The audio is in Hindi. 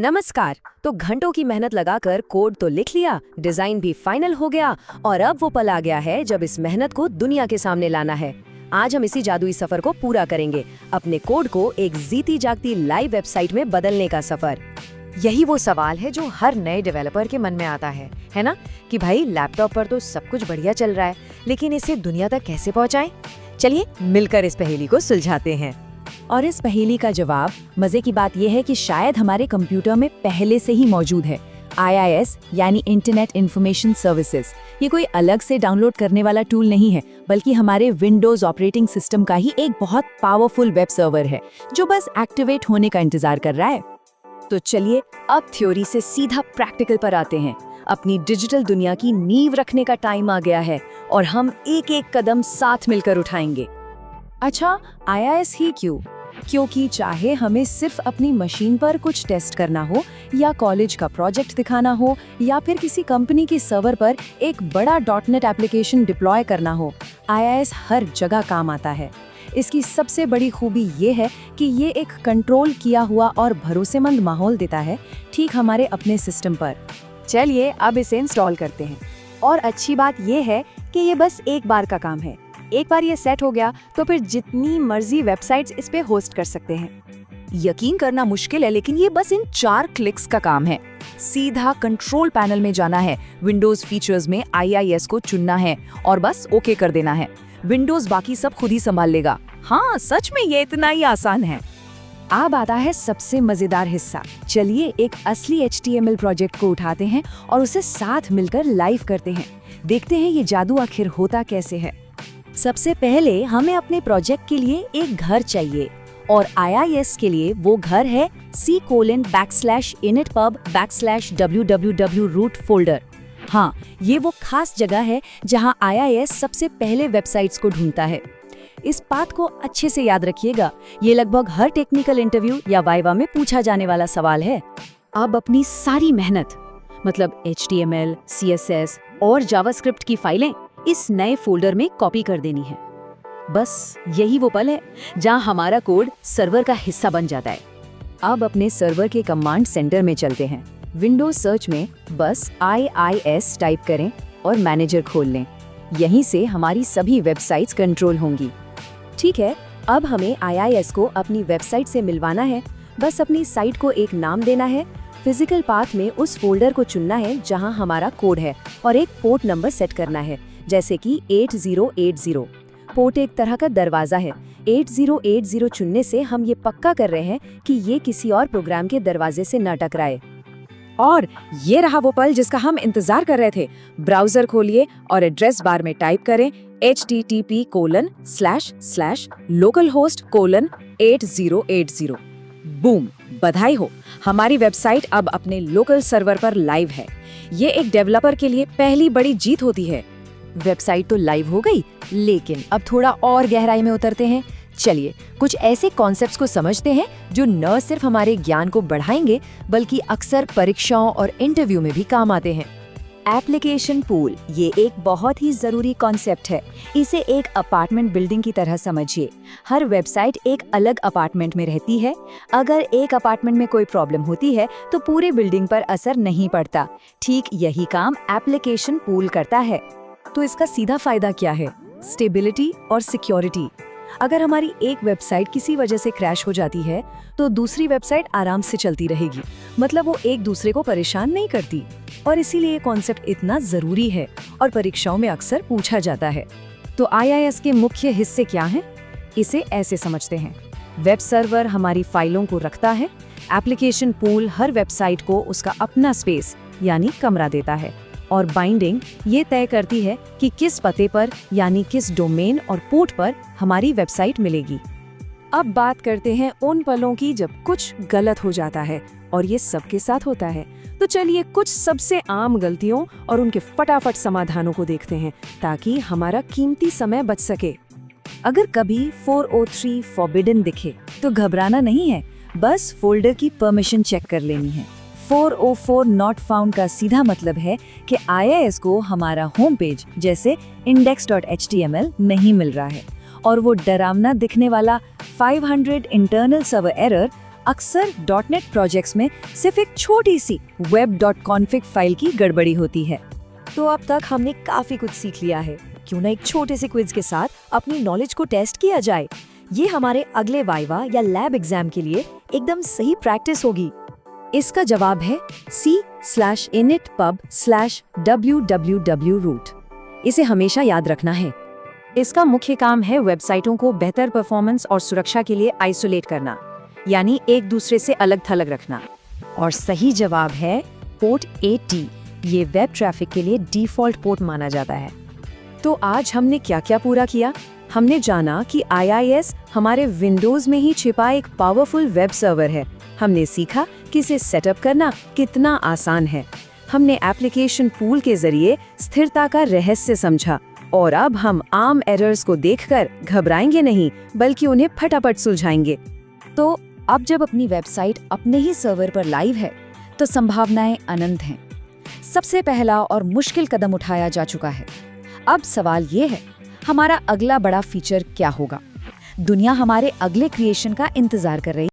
नमस्कार। तो घंटों की मेहनत लगाकर कोड तो लिख लिया, डिजाइन भी फाइनल हो गया और अब वो पल आ गया है जब इस मेहनत को दुनिया के सामने लाना है। आज हम इसी जादुई सफर को पूरा करेंगे, अपने कोड को एक जीती जागती लाइव वेबसाइट में बदलने का सफर। यही वो सवाल है जो हर नए डेवलपर के मन में आता है ना? कि भाई लैपटॉप पर तो सब कुछ बढ़िया चल रहा है, लेकिन इसे दुनिया तक कैसे पहुंचाएं? चलिए मिलकर इस पहेली को सुलझाते हैं। और इस पहेली का जवाब मजे की बात यह है कि शायद हमारे कंप्यूटर में पहले से ही मौजूद है। IIS यानी इंटरनेट इंफॉर्मेशन सर्विसेज ये कोई अलग से डाउनलोड करने वाला टूल नहीं है, बल्कि हमारे विंडोज ऑपरेटिंग सिस्टम का ही एक बहुत पावरफुल वेब सर्वर है जो बस एक्टिवेट होने का इंतजार कर रहा है। तो चलिए अब थ्योरी से सीधा प्रैक्टिकल पर आते हैं। अपनी डिजिटल दुनिया की नींव रखने का टाइम आ गया है और हम एक एक कदम साथ मिलकर उठाएंगे। अच्छा, IIS ही क्यों? क्योंकि चाहे हमें सिर्फ अपनी मशीन पर कुछ टेस्ट करना हो, या कॉलेज का प्रोजेक्ट दिखाना हो, या फिर किसी कंपनी के सर्वर पर एक बड़ा .NET एप्लीकेशन डिप्लॉय करना हो, IIS हर जगह काम आता है। इसकी सबसे बड़ी खूबी ये है कि ये एक कंट्रोल किया हुआ और भरोसेमंद माहौल देता है, ठीक हमारे अपने सिस्टम पर। चलिए अब इसे इंस्टॉल करते हैं। और अच्छी बात ये है कि ये बस एक बार का काम है। एक बार ये सेट हो गया तो फिर जितनी मर्जी वेबसाइट्स इस पे होस्ट कर सकते हैं। यकीन करना मुश्किल है, लेकिन ये बस इन 4 क्लिक्स का काम है। सीधा कंट्रोल पैनल में जाना है, विंडोज फीचर्स में IIS को चुनना है और बस ओके कर देना है। विंडोज बाकी सब खुद ही संभाल लेगा। हाँ, सच में ये इतना ही आसान है। अब आता है सबसे मजेदार हिस्सा। चलिए एक असली HTML प्रोजेक्ट को उठाते हैं और उसे साथ मिलकर लाइव करते हैं। देखते हैं ये जादू आखिर होता कैसे है। सबसे पहले हमें अपने प्रोजेक्ट के लिए एक घर चाहिए और IIS के लिए वो घर है c:/initpub/www root folder। हाँ, ये वो खास जगह है जहाँ IIS सबसे पहले वेबसाइट्स को ढूंढता है। इस बात को अच्छे से याद रखिएगा, ये लगभग हर टेक्निकल इंटरव्यू या वाइवा में पूछा जाने वाला सवाल है। अब अपनी सारी मेहनत, मतलब HTML, CSS और जावास्क्रिप्ट की फाइलें इस नए फोल्डर में कॉपी कर देनी है। बस यही वो पल है जहां हमारा कोड सर्वर का हिस्सा बन जाता है। अब अपने सर्वर के कमांड सेंटर में चलते हैं। विंडोज सर्च में बस IIS टाइप करें और मैनेजर खोल लें। यहीं से हमारी सभी वेबसाइट्स कंट्रोल होंगी। ठीक है, अब हमें IIS को अपनी वेबसाइट से मिलवाना है। बस अपनी साइट को एक नाम देना है, फिजिकल पाथ में उस फोल्डर को चुनना है जहां हमारा कोड है और एक पोर्ट नंबर सेट करना है, जैसे कि 8080। पोर्ट एक तरह का दरवाजा है। 8080 चुनने से हम ये पक्का कर रहे हैं कि ये किसी और प्रोग्राम के दरवाजे से न टकराए। और ये रहा वो पल जिसका हम इंतजार कर रहे थे। ब्राउजर खोलिए और एड्रेस बार में टाइप करें http://localhost:8080। बूम, बधाई हो, हमारी वेबसाइट अब अपने लोकल सर्वर पर लाइव है। ये एक डेवलपर के लिए पहली बड़ी जीत होती है। वेबसाइट तो लाइव हो गई, लेकिन अब थोड़ा और गहराई में उतरते हैं। चलिए कुछ ऐसे कॉन्सेप्ट्स को समझते हैं जो न सिर्फ हमारे ज्ञान को बढ़ाएंगे, बल्कि अक्सर परीक्षाओं और इंटरव्यू में भी काम आते हैं। एप्लीकेशन पूल ये एक बहुत ही जरूरी कॉन्सेप्ट है। इसे एक अपार्टमेंट बिल्डिंग की तरह समझिए। हर वेबसाइट एक अलग अपार्टमेंट में रहती है। अगर एक अपार्टमेंट में कोई प्रॉब्लम होती है तो पूरे बिल्डिंग पर असर नहीं पड़ता। ठीक यही काम एप्लीकेशन पूल करता है। तो इसका सीधा फायदा क्या है? स्टेबिलिटी और सिक्योरिटी। अगर हमारी एक वेबसाइट किसी वजह से क्रैश हो जाती है तो दूसरी वेबसाइट आराम से चलती रहेगी, मतलब वो एक दूसरे को परेशान नहीं करती। और इसीलिए कॉन्सेप्ट इतना जरूरी है और परीक्षाओं में अक्सर पूछा जाता है। तो IIS के मुख्य हिस्से क्या हैं? इसे ऐसे समझते हैं। वेब सर्वर हमारी फाइलों को रखता है। एप्लीकेशन पूल हर वेबसाइट को उसका अपना स्पेस यानी कमरा देता है। और बाइंडिंग ये तय करती है कि किस पते पर यानी किस डोमेन और पोर्ट पर हमारी वेबसाइट मिलेगी। अब बात करते हैं उन पलों की जब कुछ गलत हो जाता है, और ये सबके साथ होता है। तो चलिए कुछ सबसे आम गलतियों और उनके फटाफट समाधानों को देखते हैं, ताकि हमारा कीमती समय बच सके। अगर कभी 403 फॉरबिडन दिखे तो घबराना नहीं है, बस फोल्डर की परमिशन चेक कर लेनी है। 404 नॉट फाउंड का सीधा मतलब है कि IIS को हमारा होम पेज जैसे index.html नहीं मिल रहा है। और वो डरावना दिखने वाला 500 इंटरनल सर्वर एरर अक्सर .NET प्रोजेक्ट्स में सिर्फ एक छोटी सी web.config फाइल की गड़बड़ी होती है। तो अब तक हमने काफी कुछ सीख लिया है, क्यों ना एक छोटे से क्विज के साथ अपनी नॉलेज को टेस्ट किया जाए। ये हमारे अगले वाइवा या लैब एग्जाम के लिए एकदम सही प्रैक्टिस होगी। इसका जवाब है c/initpub/www-root। इसे हमेशा याद रखना है। इसका मुख्य काम है वेबसाइटों को बेहतर परफॉर्मेंस और सुरक्षा के लिए आइसोलेट करना, यानी एक दूसरे से अलग थलग रखना। और सही जवाब है पोर्ट 80। ये वेब ट्रैफिक के लिए डिफॉल्ट पोर्ट माना जाता है। तो आज हमने क्या क्या पूरा किया? हमने जाना कि IIS हमारे विंडोज में ही छिपा एक पावरफुल वेब सर्वर है। हमने सीखा कि इसे सेटअप करना कितना आसान है। हमने एप्लीकेशन पूल के जरिए स्थिरता का रहस्य समझा। और अब हम आम एरर्स को देखकर घबराएंगे नहीं, बल्कि उन्हें फटाफट सुलझाएंगे। तो अब जब अपनी वेबसाइट अपने ही सर्वर पर लाइव है, तो संभावनाएं अनंत हैं। सबसे पहला और मुश्किल कदम उठाया जा चुका है। अब सवाल ये है, हमारा अगला बड़ा फीचर क्या होगा? दुनिया हमारे अगले क्रिएशन का इंतजार कर रही है।